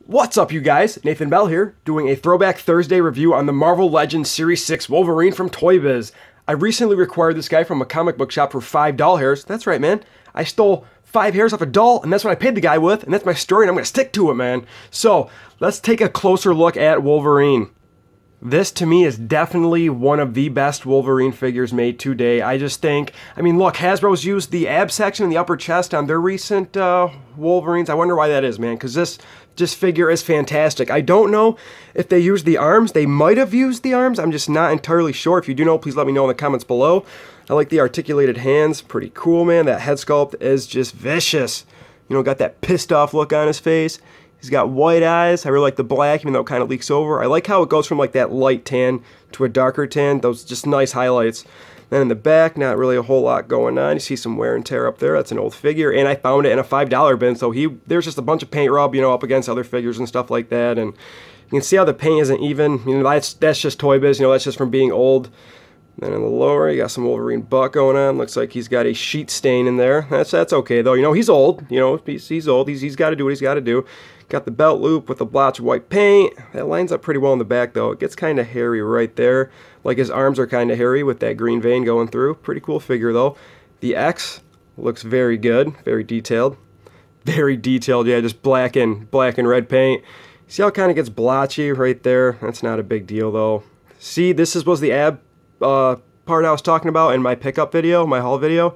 What's up, you guys? Nathan Bell here, doing a Throwback Thursday review on the Marvel Legends Series 6 Wolverine from Toybiz. I recently acquired this guy from a comic book shop for $5 hairs. That's right, man. I stole 5 hairs off a doll, and that's what I paid the guy with, and that's my story, and I'm going to stick to it, man. So, let's take a closer look at Wolverine. This, to me, is definitely one of the best Wolverine figures made today. I just think, look, Hasbro's used the ab section and the upper chest on their recent Wolverines. I wonder why that is, man, because this figure is fantastic. I don't know if they used the arms. They might have used the arms. I'm just not entirely sure. If you do know, please let me know in the comments below. I like the articulated hands. Pretty cool, man. That head sculpt is just vicious. You know, got that pissed off look on his face. He's got white eyes. I really like the black, even though it kind of leaks over. I like how it goes from like that light tan to a darker tan. Those just nice highlights. Then in the back, not really a whole lot going on. You see some wear and tear up there. That's an old figure. And I found it in a $5 bin. So there's just a bunch of paint rub, up against other figures and stuff like that. And you can see how the paint isn't even. That's just Toybiz. That's just from being old. Then in the lower, you got some Wolverine butt going on. Looks like he's got a sheet stain in there. That's okay, though. He's old. He's old. He's got to do what he's got to do. Got the belt loop with the blotch of white paint. That lines up pretty well in the back, though. It gets kind of hairy right there. Like his arms are kind of hairy with that green vein going through. Pretty cool figure, though. The X looks very good. Very detailed. Very detailed, yeah. Just black and red paint. See how it kind of gets blotchy right there? That's not a big deal, though. See, this was the ab part I was talking about in my pickup video, my haul video.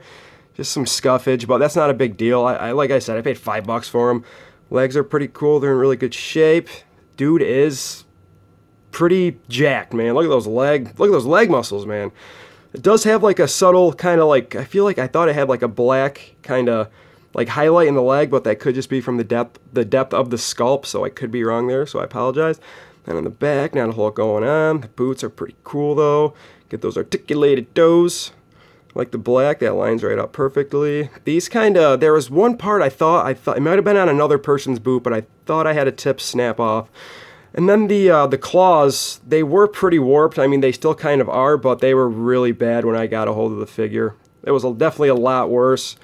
Just some scuffage, but that's not a big deal. Like I said, I paid $5 for him. Legs are pretty cool. They're in really good shape. Dude is pretty jacked, man. Look at those leg muscles, man. It does have like a subtle kind of like, I thought it had like a black kind of like highlight in the leg, but that could just be from the depth of the sculpt, so I could be wrong there, so I apologize. And on the back, not a whole lot going on. The boots are pretty cool, though. Get those articulated toes. Like the black, that lines right up perfectly. These there was one part I thought it might have been on another person's boot, but I thought I had a tip snap off. And then the claws, they were pretty warped. They still kind of are, but they were really bad when I got a hold of the figure. It was definitely a lot worse.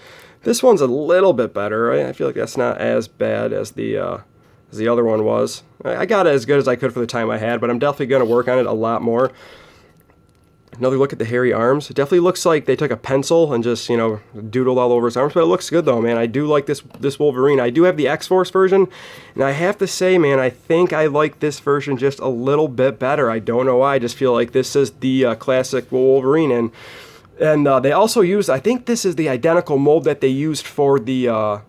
This one's a little bit better. I feel like that's not as bad as the other one was. I got it as good as I could for the time I had, but I'm definitely going to work on it a lot more. Another look at the hairy arms. It definitely looks like they took a pencil and just, doodled all over his arms, but it looks good though, man. I do like this Wolverine. I do have the X-Force version, and I have to say, man, I think I like this version just a little bit better. I don't know why. I just feel like this is the classic Wolverine, and they also used, I think this is the identical mold that they used for the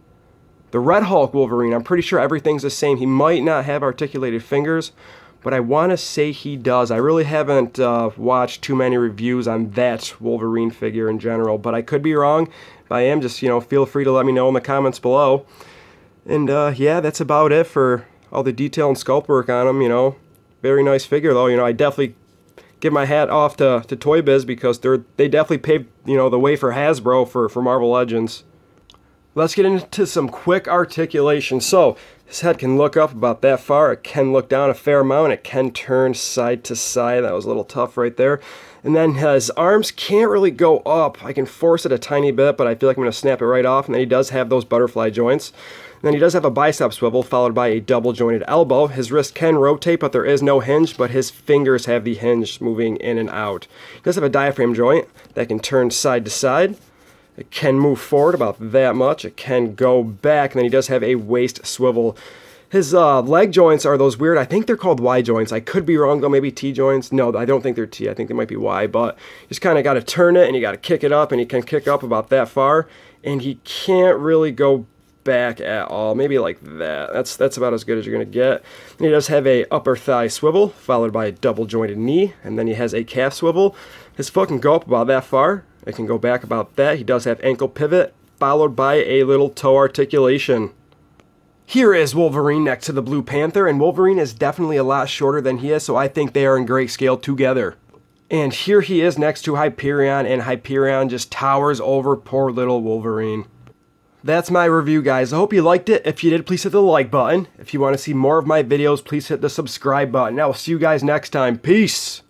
Red Hulk Wolverine. I'm pretty sure everything's the same. He might not have articulated fingers, but I want to say he does. I really haven't watched too many reviews on that Wolverine figure in general, but I could be wrong. If I am, just, feel free to let me know in the comments below. And, yeah, that's about it for all the detail and sculpt work on him, Very nice figure, though. I definitely give my hat off to Toybiz because they definitely paved, the way for Hasbro for Marvel Legends. Let's get into some quick articulation. So, his head can look up about that far. It can look down a fair amount. It can turn side to side. That was a little tough right there. And then his arms can't really go up. I can force it a tiny bit, but I feel like I'm going to snap it right off. And then he does have those butterfly joints. And then he does have a bicep swivel followed by a double jointed elbow. His wrist can rotate, but there is no hinge, but his fingers have the hinge moving in and out. He does have a diaphragm joint that can turn side to side. It can move forward about that much. It can go back, and then he does have a waist swivel. His leg joints are those weird, I think they're called Y joints. I could be wrong, though, maybe T joints. No, I don't think they're T. I think they might be Y, but you just kind of got to turn it, and you got to kick it up, and he can kick up about that far, and he can't really go back at all. Maybe like that. That's about as good as you're going to get. And he does have a upper thigh swivel, followed by a double jointed knee, and then he has a calf swivel. His foot can go up about that far. It can go back about that. He does have ankle pivot, followed by a little toe articulation. Here is Wolverine next to the Blue Panther, and Wolverine is definitely a lot shorter than he is, so I think they are in great scale together. And here he is next to Hyperion, and Hyperion just towers over poor little Wolverine. That's my review, guys. I hope you liked it. If you did, please hit the like button. If you want to see more of my videos, please hit the subscribe button. I will see you guys next time. Peace!